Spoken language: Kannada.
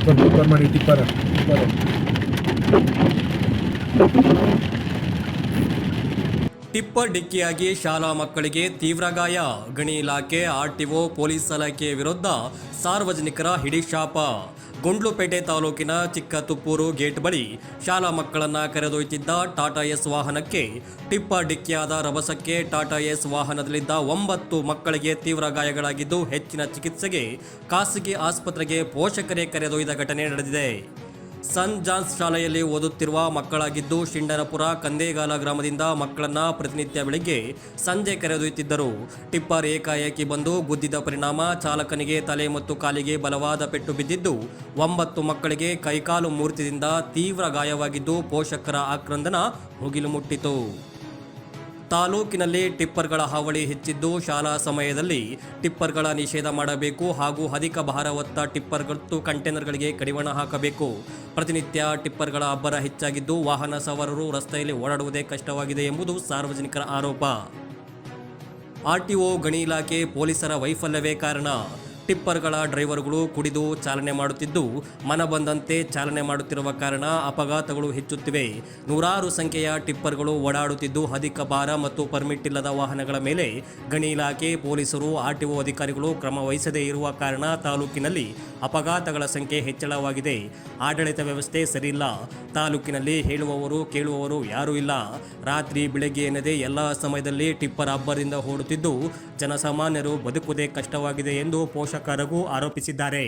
ಟಿಪ್ಪರ್ ಮಾಡಿ ಟಿಪ್ಪರ್ ಟಿಪ್ಪರ್ ಡಿಕ್ಕಿಯಾಗಿ ಶಾಲಾ ಮಕ್ಕಳಿಗೆ ತೀವ್ರ ಗಾಯ. ಗಣಿ ಇಲಾಖೆ, ಆರ್ಟಿಒ, ಪೊಲೀಸ್ ಇಲಾಖೆ ವಿರುದ್ಧ ಸಾರ್ವಜನಿಕರ ಹಿಡಿಶಾಪ. ಗುಂಡ್ಲುಪೇಟೆ ತಾಲೂಕಿನ ಚಿಕ್ಕತುಪ್ಪೂರು ಗೇಟ್ ಬಳಿ ಶಾಲಾ ಮಕ್ಕಳನ್ನ ಕರೆದೊಯ್ತಿದ್ದ ಟಾಟಾ ಎಸ್ ವಾಹನಕ್ಕೆ ಟಿಪ್ಪರ್ ಡಿಕ್ಕಿಯಾದ ರಭಸಕ್ಕೆ ಟಾಟಾ ಎಸ್ ವಾಹನದಲ್ಲಿದ್ದ 9 ಮಕ್ಕಳಿಗೆ ತೀವ್ರ ಗಾಯಗಳಾಗಿದ್ದು ಹೆಚ್ಚಿನ ಚಿಕಿತ್ಸೆಗೆ ಖಾಸಗಿ ಆಸ್ಪತ್ರೆಗೆ ಪೋಷಕರೇ ಕರೆದೊಯ್ದ ಘಟನೆ ನಡೆದಿದೆ. ಸನ್ ಜಾನ್ಸ್ ಶಾಲೆಯಲ್ಲಿ ಓದುತ್ತಿರುವ ಮಕ್ಕಳಾಗಿದ್ದು ಶಿಂಡನಪುರ ಕಂದೇಗಾಲ ಗ್ರಾಮದಿಂದ ಮಕ್ಕಳನ್ನ ಪ್ರತಿನಿತ್ಯ ಬೆಳಿಗ್ಗೆ ಸಂಜೆ ಕರೆದೊಯ್ಯುತ್ತಿದ್ದರು. ಟಿಪ್ಪರ್ ಏಕಾಏಕಿ ಬಂದು ಗುದ್ದಿದ ಪರಿಣಾಮ ಚಾಲಕನಿಗೆ ತಲೆ ಮತ್ತು ಕಾಲಿಗೆ ಬಲವಾದ ಪೆಟ್ಟು ಬಿದ್ದಿದ್ದು 9 ಮಕ್ಕಳಿಗೆ ಕೈಕಾಲು ಮುರಿತದಿಂದ ತೀವ್ರ ಗಾಯವಾಗಿದ್ದು ಪೋಷಕರ ಆಕ್ರಂದನ ಮುಗಿಲು ಮುಟ್ಟಿತು. ತಾಲೂಕಿನಲ್ಲಿ ಟಿಪ್ಪರ್ಗಳ ಹಾವಳಿ ಹೆಚ್ಚಿದ್ದು ಶಾಲಾ ಸಮಯದಲ್ಲಿ ಟಿಪ್ಪರ್ಗಳ ನಿಷೇಧ ಮಾಡಬೇಕು ಹಾಗೂ ಅಧಿಕ ಭಾರ ಹೊತ್ತ ಟಿಪ್ಪರ್ ಮತ್ತು ಕಂಟೈನರ್ಗಳಿಗೆ ಕಡಿವಾಣ ಹಾಕಬೇಕು. ಪ್ರತಿನಿತ್ಯ ಟಿಪ್ಪರ್ಗಳ ಅಬ್ಬರ ಹೆಚ್ಚಾಗಿದ್ದು ವಾಹನ ಸವಾರರು ರಸ್ತೆಯಲ್ಲಿ ಓಡಾಡುವುದೇ ಕಷ್ಟವಾಗಿದೆ ಎಂಬುದು ಸಾರ್ವಜನಿಕರ ಆರೋಪ. ಆರ್ಟಿಒ, ಗಣಿ ಇಲಾಖೆ, ಪೊಲೀಸರ ವೈಫಲ್ಯವೇ ಕಾರಣ. ಟಿಪ್ಪರ್ಗಳ ಡ್ರೈವರ್ಗಳು ಕುಡಿದು ಚಾಲನೆ ಮಾಡುತ್ತಿದ್ದು ಮನಬಂದಂತೆ ಚಾಲನೆ ಮಾಡುತ್ತಿರುವ ಕಾರಣ ಅಪಘಾತಗಳು ಹೆಚ್ಚುತ್ತಿವೆ. ನೂರಾರು ಸಂಖ್ಯೆಯ ಟಿಪ್ಪರ್ಗಳು ಓಡಾಡುತ್ತಿದ್ದು ಅಧಿಕ ಭಾರ ಮತ್ತು ಪರ್ಮಿಟ್ ಇಲ್ಲದ ವಾಹನಗಳ ಮೇಲೆ ಗಣಿ ಇಲಾಖೆ, ಪೊಲೀಸರು, ಆರ್ಟಿಒ ಅಧಿಕಾರಿಗಳು ಕ್ರಮ ವಹಿಸದೇ ಇರುವ ಕಾರಣ ತಾಲೂಕಿನಲ್ಲಿ ಅಪಘಾತಗಳ ಸಂಖ್ಯೆ ಹೆಚ್ಚಳವಾಗಿದೆ. ಆಡಳಿತ ವ್ಯವಸ್ಥೆ ಸರಿಯಿಲ್ಲ. ತಾಲೂಕಿನಲ್ಲಿ ಹೇಳುವವರು ಕೇಳುವವರು ಯಾರೂ ಇಲ್ಲ. ರಾತ್ರಿ ಬೆಳಗ್ಗೆ ಎನ್ನದೇ ಎಲ್ಲ ಸಮಯದಲ್ಲಿ ಟಿಪ್ಪರ್ ಅಬ್ಬರದಿಂದ ಓಡುತ್ತಿದ್ದು ಜನಸಾಮಾನ್ಯರು ಬದುಕುವುದೇ ಕಷ್ಟವಾಗಿದೆ ಎಂದು ಪೋಷಕರು ಆರೋಪಿಸಿದ್ದಾರೆ.